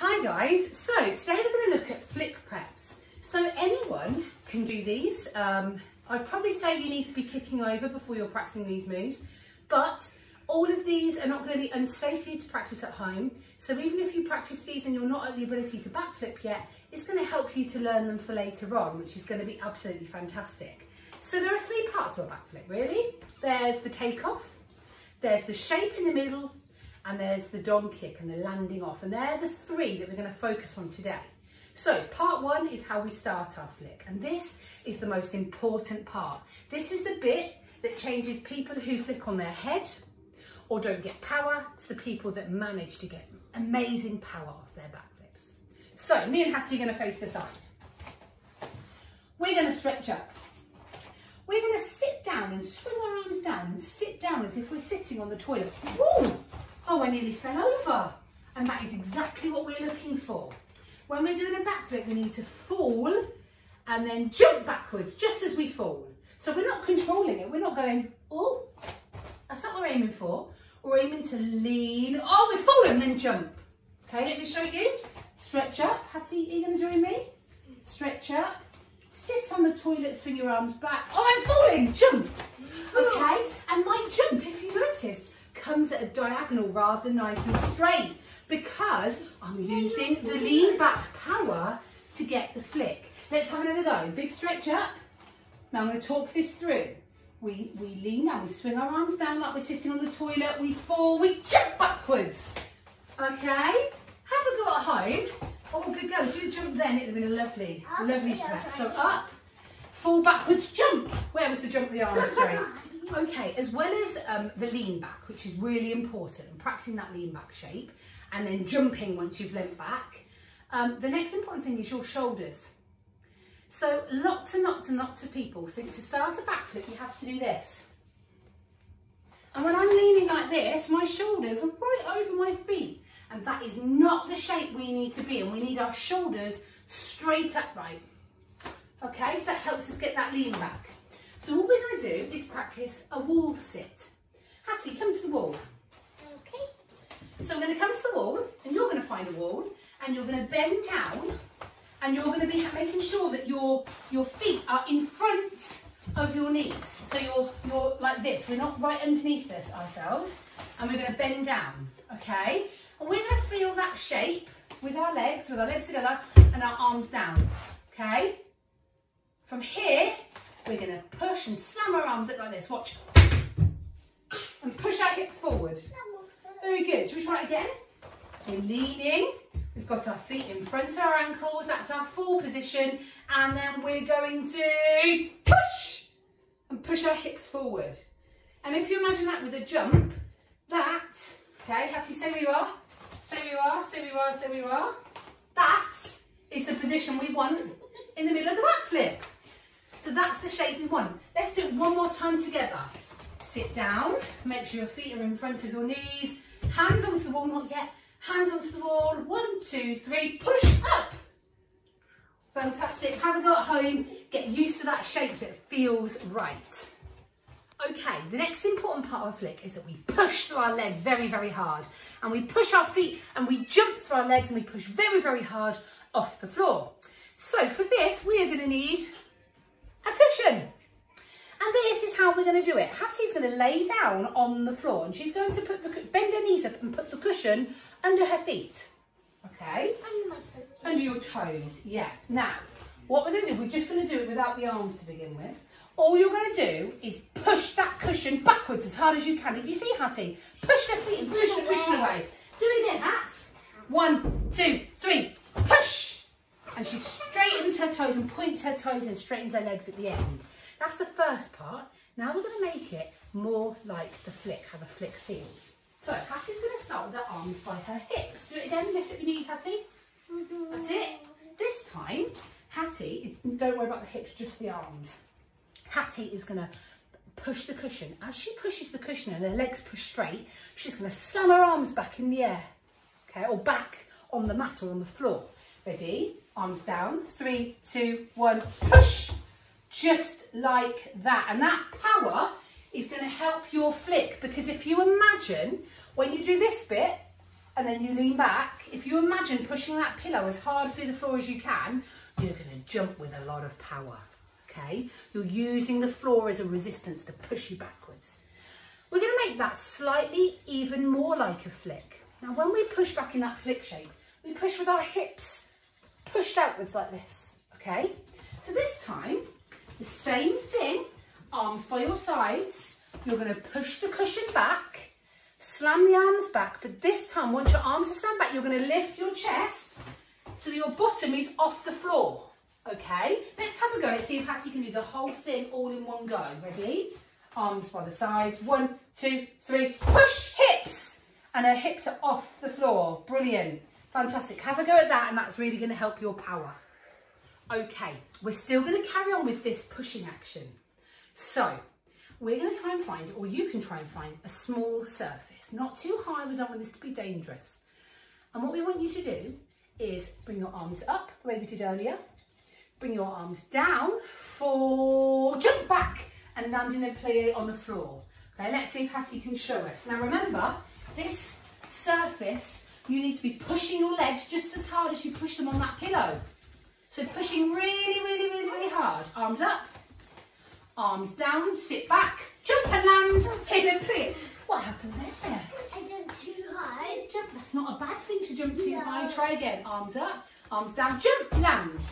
Hi guys, so today we're going to look at flick preps. So anyone can do these. I'd probably say you need to be kicking over before you're practicing these moves, but all of these are not going to be unsafe for you to practice at home. So even if you practice these and you're not at the ability to backflip yet, it's going to help you to learn them for later on, which is going to be absolutely fantastic. So there are three parts of a backflip really. There's the takeoff, there's the shape in the middle, and there's the dog kick and the landing off, and they're the three that we're going to focus on today. So part one is how we start our flick, and this is the most important part. This is the bit that changes people who flick on their head or don't get power to the people that manage to get amazing power off their backflips. So me and Hattie are going to face the side. We're going to stretch up. We're going to sit down and swing our arms down and sit down as if we're sitting on the toilet. Woo! Oh, I nearly fell over. And that is exactly what we're looking for. When we're doing a backflip, we need to fall and then jump backwards just as we fall. So we're not controlling it. We're not going, oh, that's not what we're aiming for. We're aiming to lean. Oh, we've fallen, then jump. Okay, let me show you. Stretch up. Hattie, are you going to join me? Stretch up. Sit on the toilet, swing your arms back. Oh, I'm falling. Jump. Okay, and my jump, if you notice, comes at a diagonal rather than nice and straight because I'm using the lean back power to get the flick. Let's have another go. Big stretch up. Now I'm going to talk this through. We lean down, we swing our arms down like we're sitting on the toilet, we fall, we jump backwards. Okay? Have a go at home. Oh, good girl. If you jump then, it would have been a lovely prep. So up, fall backwards, jump. Where was the jump the arm straight? Okay, as well as the lean back, which is really important, and practicing that lean back shape, and then jumping once you've leant back, the next important thing is your shoulders. So lots and lots of people think to start a backflip, you have to do this. And when I'm leaning like this, my shoulders are right over my feet. And that is not the shape we need to be in. We need our shoulders straight upright. Okay, so that helps us get that lean back. So what we're going to do is practice a wall sit. Hattie, come to the wall. Okay. So I'm going to come to the wall, and you're going to find a wall, and you're going to bend down, and you're going to be making sure that your feet are in front of your knees. So you're like this. We're not right underneath this ourselves, and we're going to bend down. Okay. And we're going to feel that shape with our legs together, and our arms down. Okay. From here, we're going to push and slam our arms up like this. Watch. And push our hips forward. Very good. Should we try it again? We're leaning. We've got our feet in front of our ankles. That's our full position. And then we're going to push. And push our hips forward. And if you imagine that with a jump, okay, Hattie, stay where you are. Stay where you are, stay where you are, stay where you are. That is the position we want in the middle of the backflip. So that's the shape we want. Let's do it one more time together. Sit down, make sure your feet are in front of your knees. Hands onto the wall, not yet. Hands onto the wall. 1, 2, 3, push up. Fantastic. Have a go at home. Get used to that shape so it feels right. Okay, the next important part of a flick is that we push through our legs very hard. And we push our feet and we jump through our legs and we push very hard off the floor. So for this, we are going to need a cushion. And this is how we're going to do it. Hattie's going to lay down on the floor and she's going to bend her knees up and put the cushion under her feet. Okay? Under your toes, yeah. Now, what we're going to do, we're just going to do it without the arms to begin with. All you're going to do is push that cushion backwards as hard as you can. Did you see Hattie? Push her feet and push the cushion away. Do it again, Hats. 1, 2, 3, push. And she straightens her toes and points her toes and straightens her legs at the end. That's the first part. Now we're going to make it more like the flick, how the flick feels. So Hattie's going to start with her arms by her hips. Do it again, lift up your knees, Hattie. That's it. This time, Hattie, don't worry about the hips, just the arms. Hattie is going to push the cushion. As she pushes the cushion and her legs push straight, she's going to slam her arms back in the air, okay, or back on the mat or on the floor. Ready? Arms down. 3, 2, 1, push. Just like that. And that power is going to help your flick, because if you imagine when you do this bit and then you lean back, if you imagine pushing that pillow as hard through the floor as you can, you're going to jump with a lot of power, okay? You're using the floor as a resistance to push you backwards. We're going to make that slightly even more like a flick. Now, when we push back in that flick shape, we push with our hips pushed outwards like this, okay? So this time, the same thing, arms by your sides. You're going to push the cushion back, slam the arms back, but this time, once your arms are slammed back, you're going to lift your chest so that your bottom is off the floor, okay? Let's have a go. Let's see if Hattie can do the whole thing all in one go. Ready? Arms by the sides. 1, 2, 3. Push, hips. And her hips are off the floor. Brilliant. Fantastic. Have a go at that, and that's really going to help your power. Okay, we're still going to carry on with this pushing action. So, we're going to try and find, or you can try and find, a small surface. Not too high, we don't want this to be dangerous. And what we want you to do is bring your arms up, the way we did earlier. Bring your arms down for jump back and land in a plie on the floor. Okay, let's see if Hattie can show us. Now remember, this surface, you need to be pushing your legs just as hard as you push them on that pillow. So pushing really, really, really, really hard. Arms up, arms down, sit back, jump and land, in a plie. What happened there? I jumped too high. Jump, that's not a bad thing to jump too high. Try again. Arms up, arms down, jump, land.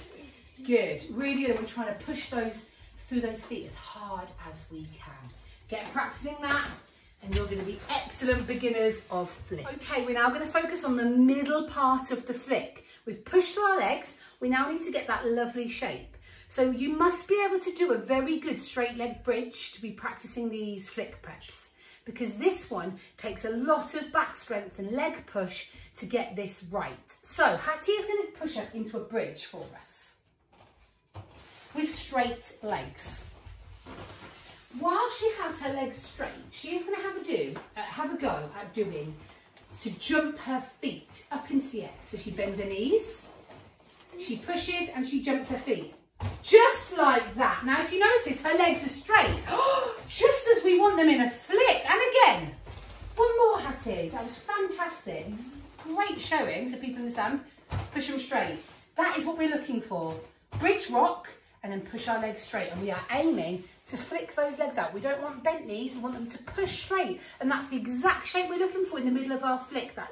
Good. Really good. We're trying to push those through those feet as hard as we can. Get practicing that, and you're going to be excellent beginners of flicks. Okay, we're now going to focus on the middle part of the flick. We've pushed through our legs. We now need to get that lovely shape. So you must be able to do a very good straight leg bridge to be practicing these flick preps, because this one takes a lot of back strength and leg push to get this right. So Hattie is going to push up into a bridge for us with straight legs. While she has her legs straight, she is going to have a go at doing to jump her feet up into the air. So she bends her knees, she pushes and she jumps her feet. Just like that. Now if you notice, her legs are straight, just as we want them in a flick. And again, one more, Hattie. That was fantastic. Great showing, so people understand. Push them straight. That is what we're looking for. Bridge rock, and then push our legs straight. And we are aiming to flick those legs out. We don't want bent knees, we want them to push straight. And that's the exact shape we're looking for in the middle of our flick. That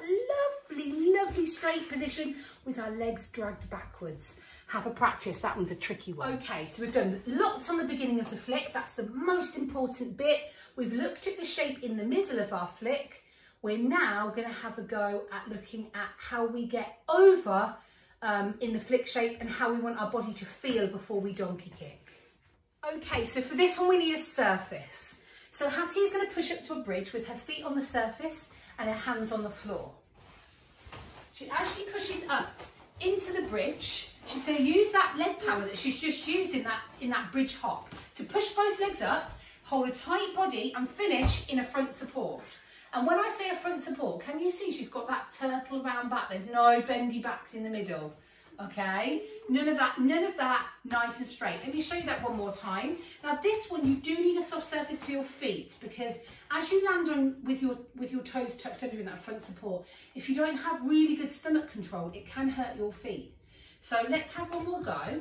lovely, lovely straight position with our legs dragged backwards. Have a practice, that one's a tricky one. Okay, so we've done lots on the beginning of the flick. That's the most important bit. We've looked at the shape in the middle of our flick. We're now going to have a go at looking at how we get over in the flick shape and how we want our body to feel before we donkey kick. Okay, so for this one we need a surface. So Hattie is going to push up to a bridge with her feet on the surface and her hands on the floor. As she pushes up into the bridge, she's going to use that leg power that she's just used in that bridge hop to push both legs up, hold a tight body and finish in a front support. And when I say a front support, can you see she's got that turtle round back? There's no bendy backs in the middle. Okay, none of that, nice and straight. Let me show you that one more time. Now this one, you do need a soft surface for your feet, because as you land on with your toes tucked under in that front support, if you don't have really good stomach control, it can hurt your feet. So let's have one more go.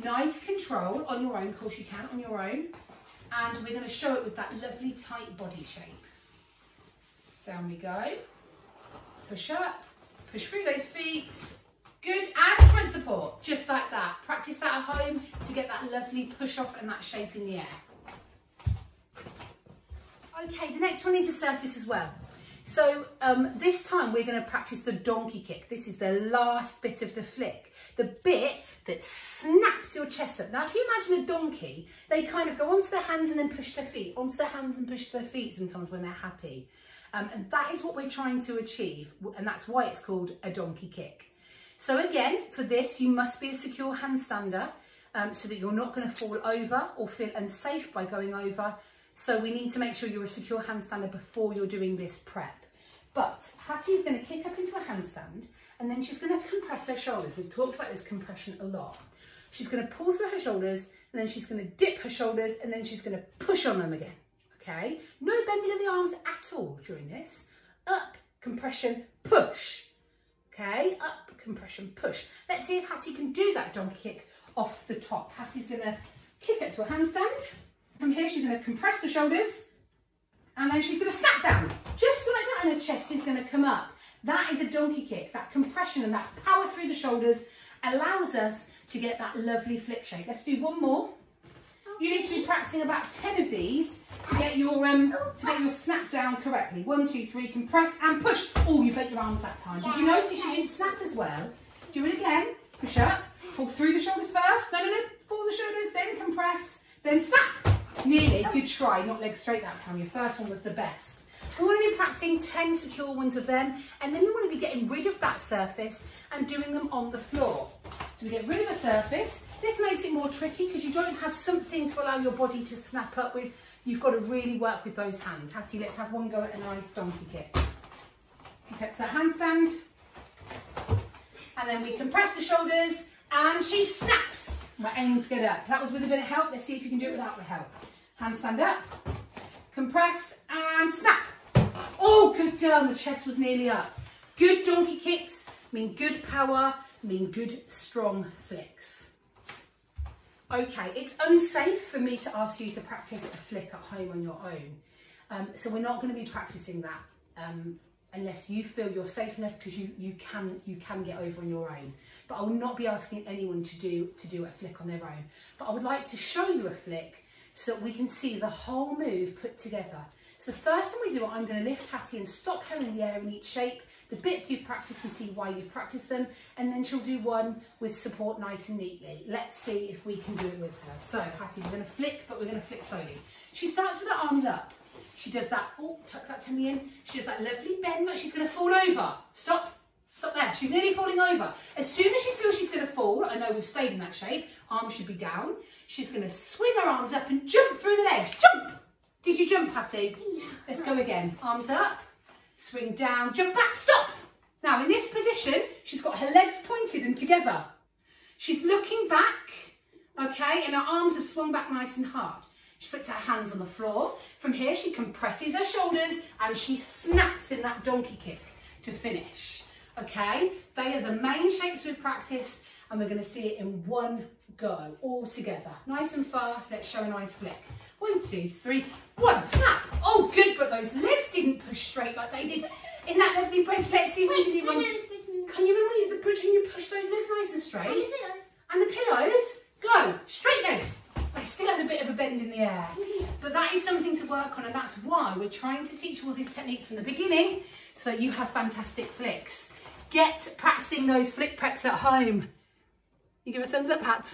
Nice control on your own, of course you can, on your own. And we're going to show it with that lovely tight body shape. Down we go. Push up, push through those feet. Good, and front support, just like that. Practice that at home to get that lovely push off and that shape in the air. Okay, the next one needs a surface as well. So this time we're going to practice the donkey kick. This is the last bit of the flick. The bit that snaps your chest up. Now if you imagine a donkey, they kind of go onto their hands and then push their feet, onto their hands and push their feet sometimes when they're happy. And that is what we're trying to achieve, and that's why it's called a donkey kick. So again, for this, you must be a secure handstander so that you're not going to fall over or feel unsafe by going over. So we need to make sure you're a secure handstander before you're doing this prep. But Hattie is going to kick up into a handstand, and then she's going to compress her shoulders. We've talked about this compression a lot. She's going to pull through her shoulders, and then she's going to dip her shoulders, and then she's going to push on them again. Okay? No bending of the arms at all during this. Up, compression, push. Okay, up, compression, push. Let's see if Hattie can do that donkey kick off the top. Hattie's going to kick it to a handstand. From here, she's going to compress the shoulders, and then she's going to snap down, just like that, and her chest is going to come up. That is a donkey kick. That compression and that power through the shoulders allows us to get that lovely flick shape. Let's do one more. You need to be practicing about 10 of these to get your snap down correctly. 1, 2, 3, compress and push. Oh, you bent your arms that time. Did you notice you didn't snap as well? Do it again. Push up. Pull through the shoulders first. No. For the shoulders, then compress, then snap. Nearly. Good try. Not legs straight that time. Your first one was the best. We want to be practicing 10 secure ones of them, and then we want to be getting rid of that surface and doing them on the floor. So we get rid of the surface. This makes it more tricky because you don't have something to allow your body to snap up with. You've got to really work with those hands. Hattie, let's have one go at a nice donkey kick. Okay, so handstand. And then we compress the shoulders and she snaps. My aim's get up. That was with a bit of help. Let's see if you can do it without the help. Handstand up, compress and snap. Oh, good girl. The chest was nearly up. Good donkey kicks mean good power, mean good strong flicks. Okay, it's unsafe for me to ask you to practice a flick at home on your own. So we're not going to be practicing that unless you feel you're safe enough, because you can get over on your own. But I will not be asking anyone to do a flick on their own. But I would like to show you a flick so that we can see the whole move put together. So the first time we do it, I'm going to lift Hattie and stop her in the air in each shape, the bits you've practiced and see why you've practiced them, and then she'll do one with support nice and neatly. Let's see if we can do it with her. So Hattie, we're going to flick, but we're going to flick slowly. She starts with her arms up. She does that, oh, tuck that tummy in. She does that lovely bend like she's going to fall over. Stop there. She's nearly falling over. As soon as she feels she's going to fall, I know we've stayed in that shape, arms should be down. She's going to swing her arms up and jump through the legs. Jump! Did you jump, Hattie? Let's go again. Arms up, swing down, jump back, stop. Now in this position, she's got her legs pointed and together. She's looking back, okay, and her arms have swung back nice and hard. She puts her hands on the floor. From here, she compresses her shoulders and she snaps in that donkey kick to finish, okay? They are the main shapes we've practiced, and we're going to see it in one go, all together. Nice and fast. Let's show a nice flick. 1, 2, 3, 1, snap. Oh, good, but those legs didn't push straight like they did in that lovely bridge. Let's see if we can do one. Can you remember the bridge when you push those legs nice and straight? And the pillows. Go, straight legs. They still have a bit of a bend in the air. But that is something to work on, and that's why we're trying to teach all these techniques from the beginning so you have fantastic flicks. Get practicing those flick preps at home. You give a thumbs up, Pat.